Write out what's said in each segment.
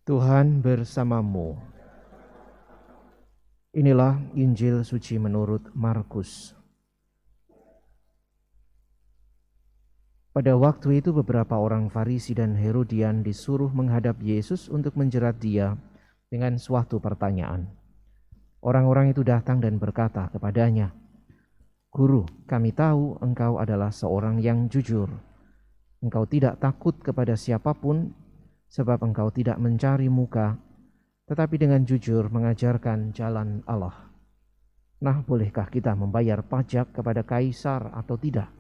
Tuhan bersamamu. Inilah Injil suci menurut Markus. Pada waktu itu beberapa orang Farisi dan Herodian disuruh menghadap Yesus untuk menjerat dia dengan suatu pertanyaan. Orang-orang itu datang dan berkata kepadanya, "Guru, kami tahu engkau adalah seorang yang jujur. Engkau tidak takut kepada siapapun, sebab engkau tidak mencari muka, tetapi dengan jujur mengajarkan jalan Allah. Nah, bolehkah kita membayar pajak kepada kaisar atau tidak?"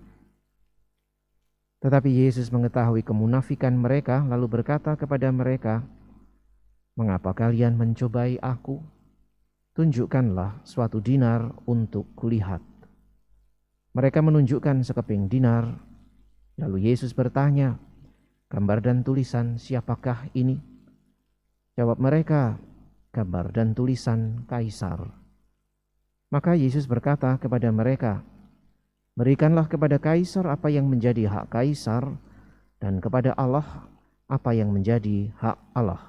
Tetapi Yesus mengetahui kemunafikan mereka, lalu berkata kepada mereka, "Mengapa kalian mencobai aku? Tunjukkanlah suatu dinar untuk kulihat." Mereka menunjukkan sekeping dinar. Lalu Yesus bertanya, "Gambar dan tulisan siapakah ini?" Jawab mereka, "Gambar dan tulisan Kaisar." Maka Yesus berkata kepada mereka, "Berikanlah kepada Kaisar apa yang menjadi hak Kaisar, dan kepada Allah apa yang menjadi hak Allah."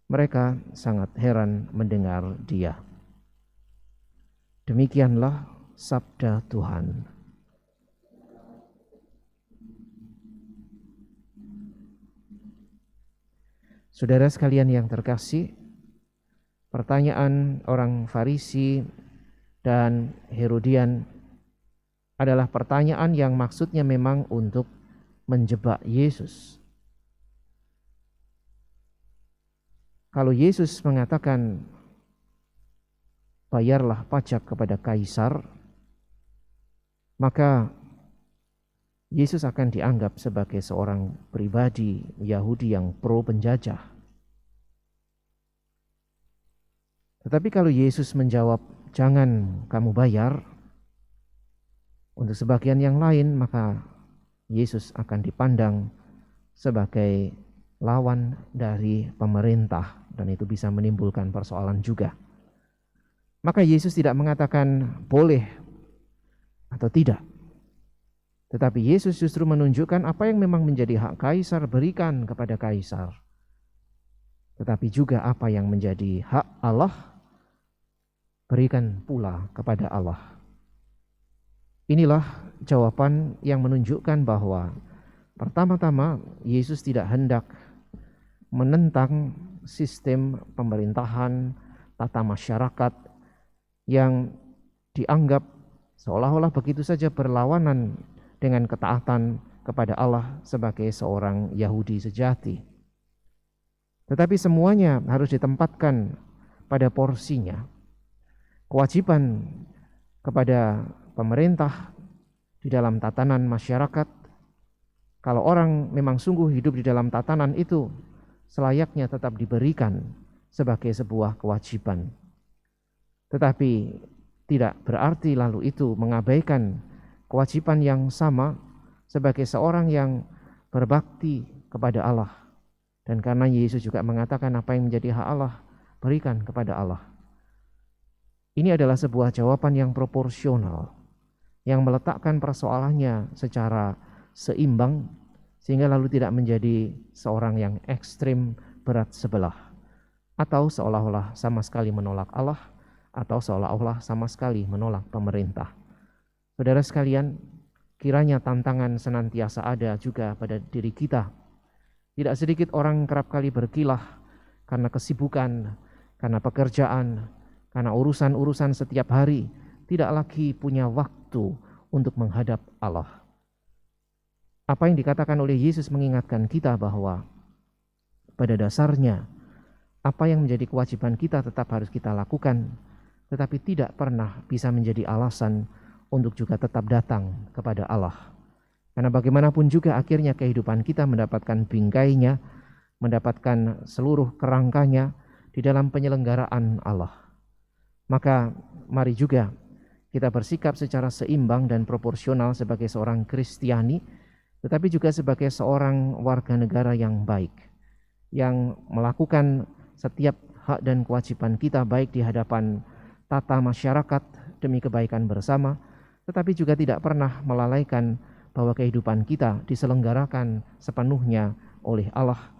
Mereka sangat heran mendengar dia. Demikianlah sabda Tuhan. Saudara sekalian yang terkasih, pertanyaan orang Farisi dan Herodian adalah pertanyaan yang maksudnya memang untuk menjebak Yesus. Kalau Yesus mengatakan bayarlah pajak kepada Kaisar, maka Yesus akan dianggap sebagai seorang pribadi Yahudi yang pro penjajah. Tetapi kalau Yesus menjawab, "Jangan kamu bayar," untuk sebagian yang lain, maka Yesus akan dipandang sebagai lawan dari pemerintah, dan itu bisa menimbulkan persoalan juga. Maka Yesus tidak mengatakan boleh atau tidak, tetapi Yesus justru menunjukkan apa yang memang menjadi hak Kaisar, berikan kepada Kaisar. Tetapi juga apa yang menjadi hak Allah, berikan pula kepada Allah. Inilah jawaban yang menunjukkan bahwa pertama-tama Yesus tidak hendak menentang sistem pemerintahan, tata masyarakat yang dianggap seolah-olah begitu saja berlawanan dengan ketaatan kepada Allah sebagai seorang Yahudi sejati. Tetapi semuanya harus ditempatkan pada porsinya. Kewajiban kepada pemerintah di dalam tatanan masyarakat, kalau orang memang sungguh hidup di dalam tatanan itu, selayaknya tetap diberikan sebagai sebuah kewajiban. Tetapi tidak berarti lalu itu mengabaikan kewajiban yang sama sebagai seorang yang berbakti kepada Allah. Dan karena Yesus juga mengatakan apa yang menjadi hak Allah, berikan kepada Allah. Ini adalah sebuah jawaban yang proporsional, yang meletakkan persoalannya secara seimbang, sehingga lalu tidak menjadi seorang yang ekstrim berat sebelah, atau seolah-olah sama sekali menolak Allah, atau seolah-olah sama sekali menolak pemerintah. Saudara sekalian, kiranya tantangan senantiasa ada juga pada diri kita. Tidak sedikit orang kerap kali berkilah karena kesibukan, karena pekerjaan, karena urusan-urusan setiap hari, tidak lagi punya waktu untuk menghadap Allah. Apa yang dikatakan oleh Yesus mengingatkan kita bahwa pada dasarnya apa yang menjadi kewajiban kita tetap harus kita lakukan, tetapi tidak pernah bisa menjadi alasan untuk juga tetap datang kepada Allah. Karena bagaimanapun juga akhirnya kehidupan kita mendapatkan bingkainya, mendapatkan seluruh kerangkanya di dalam penyelenggaraan Allah. Maka mari juga kita bersikap secara seimbang dan proporsional sebagai seorang Kristiani, tetapi juga sebagai seorang warga negara yang baik, yang melakukan setiap hak dan kewajiban kita baik di hadapan tata masyarakat demi kebaikan bersama, tetapi juga tidak pernah melalaikan bahwa kehidupan kita diselenggarakan sepenuhnya oleh Allah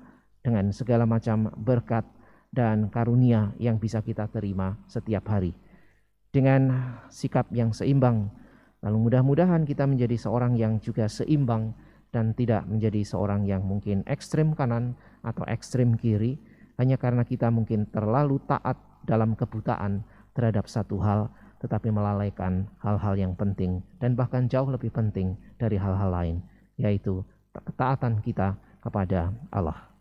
dengan segala macam berkat dan karunia yang bisa kita terima setiap hari. Dengan sikap yang seimbang, lalu mudah-mudahan kita menjadi seorang yang juga seimbang dan tidak menjadi seorang yang mungkin ekstrem kanan atau ekstrem kiri, hanya karena kita mungkin terlalu taat dalam kebutaan terhadap satu hal, tetapi melalaikan hal-hal yang penting dan bahkan jauh lebih penting dari hal-hal lain, yaitu ketaatan kita kepada Allah.